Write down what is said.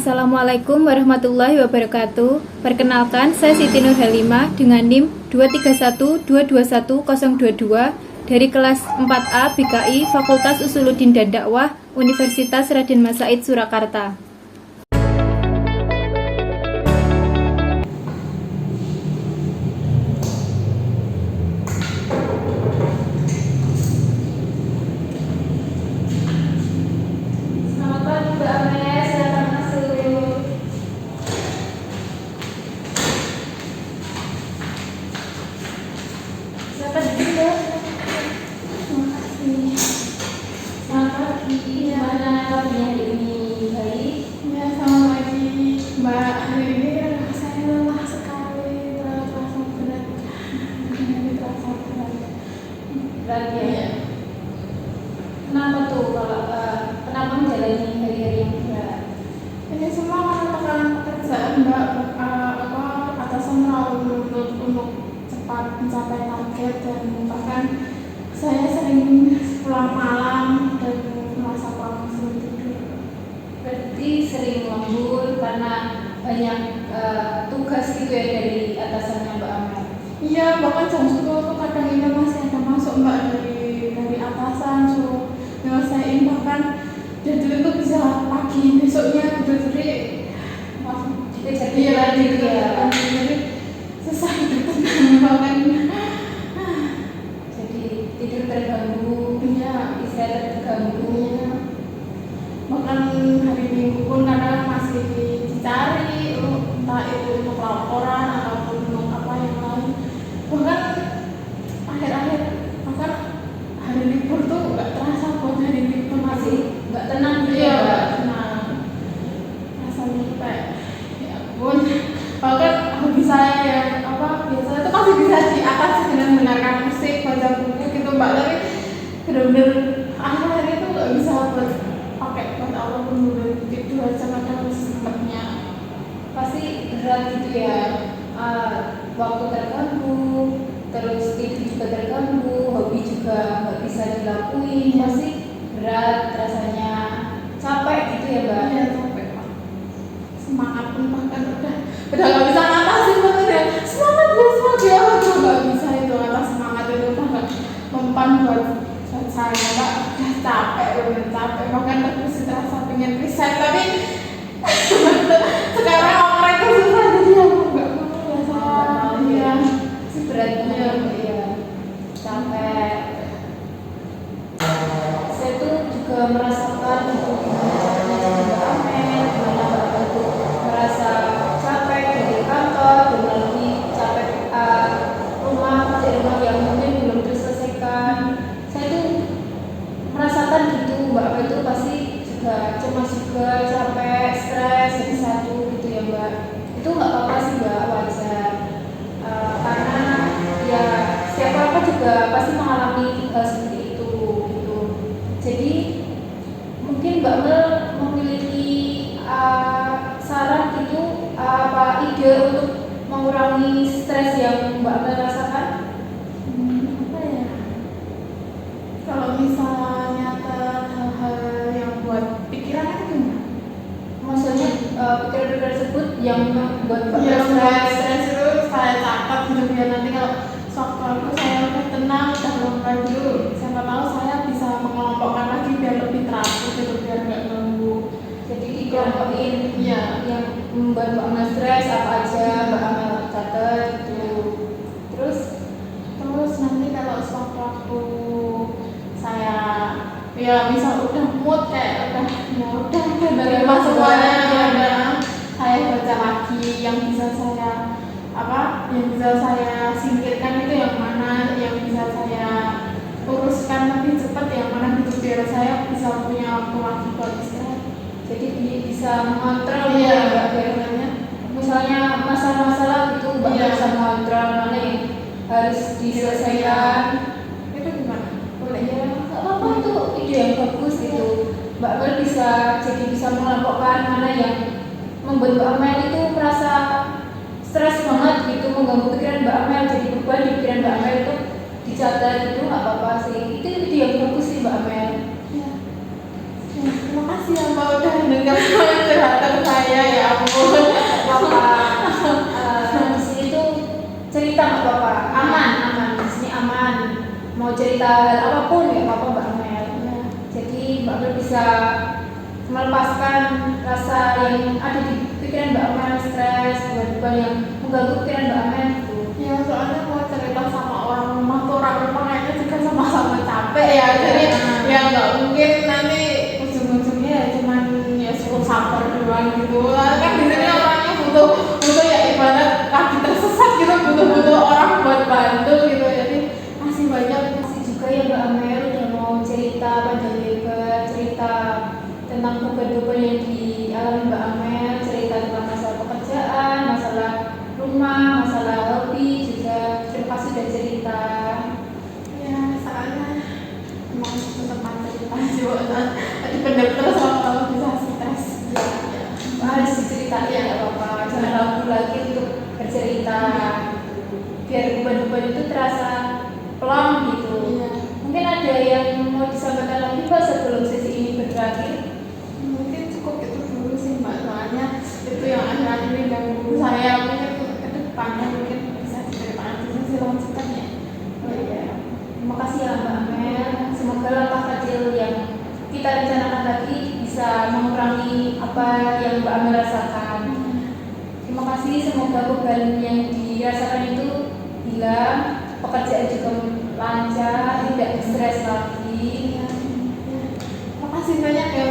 Assalamualaikum warahmatullahi wabarakatuh. Perkenalkan, saya Siti Nur Halimah dengan NIM 231221022 dari kelas 4A BKI Fakultas Usuluddin dan Dakwah Universitas Raden Mas Said Surakarta. Kenapa tuh kenapa menjalani hari-hari yang berat? Ini semua karena tekanan pekerjaan Mbak, atasan terlalu menuntut untuk cepat mencapai target, dan bahkan saya sering pulang malam dan merasa kurang tidur. Berarti sering lembur karena banyak tugas gitu ya dari atasannya Mbak Amel? Iya, bahkan jam 10 tuh kadang ini masih ada masuk Mbak dari atasan suruh nyelesain, bahkan jadwal itu bisa pagi besoknya jadi gitu ya. Jadi susah tenang bahkan. Jadi tidur terganggu, istirahat terganggu. Bahkan hari Minggu pun kadang masih dicari, entah itu untuk laporan ataupun untuk apa yang lain. Bahkan akhir-akhir bahkan hari libur tuh nggak terasa buat hari libur, masih nggak tenang gitu ya. Mbak? Nah, rasanya kayak ya ampun. Bahkan hobi saya yang biasanya tuh masih bisa diatasi dengan mendengarkan musik, baca buku gitu Mbak, tapi benar-benar akhir-akhir itu nggak bisa buat pakai buat apapun, bener tidur aja kadang sempatnya. Pasti berat gitu ya, waktu terganggu, terus tidur juga terganggu, hobi juga nggak bisa dilakuin, pasti berat rasanya, capek gitu ya Mbak? Iya, capek Pak. Semangat pun bahkan udah nggak bisa ngatasin, bahkan ya semangat dia aduh nggak bisa itu, atas semangat itu udah nggak mempan buat saya Mbak. Udah capek, bener capek, bahkan terus terasa pengen resign, tapi sekarang orang itu susah jadi aku nggak mau ya. Si berat banget ya, capek. Saya tuh juga merasakan itu Mbak Amel, gimana Mbak tuh merasa capek dari kantor, belum lagi capek rumah yang mungkin belum diselesaikan. Saya tuh merasakan gitu, Mbak Amel itu pasti juga cemas juga, capek, stres, jadi satu gitu ya Mbak. Itu nggak apa-apa sih Mbak, wajar. Karena ya siapa juga pasti mengalami hal seperti itu gitu. Jadi mungkin Mbak Mel memiliki saran gitu, apa ide untuk mengurangi stres yang Mbak Mel rasakan? Apa ya? Kalau misalnya hal-hal yang buat pikiran itu gimana? Maksudnya pikiran-pikiran tersebut yang membuat Mbak Ya, Mel stres itu saya catat gitu biar nanti kalau sewaktu saya udah tenang, udah lompat dulu, siapa tahu saya bisa mengelompokkan lagi biar lebih teratur gitu, biar nggak ganggu. jadi dikelompokin Iya. yang membuat Mbak Mel stres apa aja Mbak Mel catat gitu. Terus nanti kalau sewaktu saya ya misal udah mood kayak udah menerima semuanya, saya baca lagi yang bisa saya singkirkan itu yang mana, yang bisa saya uruskan lebih cepat yang mana gitu, biar saya bisa punya waktu lagi buat istirahat. jadi bisa mengontrol Iya, ya biasanya. Misalnya masalah-masalah gitu Mbak Iya. bisa mengontrol mana yang harus diselesaikan. Itu gimana? Boleh Ya nggak apa-apa, itu ide yang bagus gitu. Mbak Mel bisa mengelompokkan mana yang membuat Mbak Mel itu merasa stres banget gitu, mengganggu pikiran Mbak Mel, jadi beban di pikiran Mbak Mel itu dicatat itu nggak apa-apa sih. Itu ide yang bagus sih Mbak Mel. Ya. Terima kasih ya Mbak udah dengar curhatan saya. apa-apa. Di sini tuh cerita nggak apa-apa, aman. Di sini aman. Mau cerita hal apapun ya apa-apa Mbak Amel. Jadi Mbak Amel bisa melepaskan rasa yang ada di pikiran Mbak Amel, stres, beban yang mengganggu pikiran Mbak Amel gitu. Ya soalnya mau cerita sama orang rumah tuh orang rumah kayaknya juga sama-sama capek ya, jadi ya nggak mungkin nanti ujung-ujungnya ya cuman ya suruh sabar doang gitu. Kan di sini orangnya butuh ya ibarat kaki tersesat gitu, butuh orang buat bantu gitu, jadi masih banyak. Masih juga ya Mbak Amel udah mau cerita panjang lebar, cerita tentang beban-beban yang dialami Mbak Amel, cerita tentang masalah pekerjaan, masalah rumah, masalah hobi juga. Terima kasih udah cerita. Ya soalnya emang tetap cerita sih, dipendam terus kalau bisa stres. Harus diceritain ya apa-apa, jangan ragu lagi untuk bercerita biar beban-beban itu terasa pelan gitu. Iya. Mungkin ada yang mau disampaikan lagi Mbak sebelum sesi ini berakhir? Mungkin cukup itu dulu sih Mbak, soalnya itu yang akhir-akhir ini ganggu saya. Mungkin ke depannya mungkin bisa diceritakan di sesi lanjutannya. Oh iya. Terima kasih ya Mbak Amel. Semoga langkah kecil yang kita rencanakan tadi bisa mengurangi apa yang Mbak Amel rasakan. Terima kasih, semoga beban yang dirasakan itu hilang, pekerjaan juga lancar, tidak stres lagi. Terima kasih banyak ya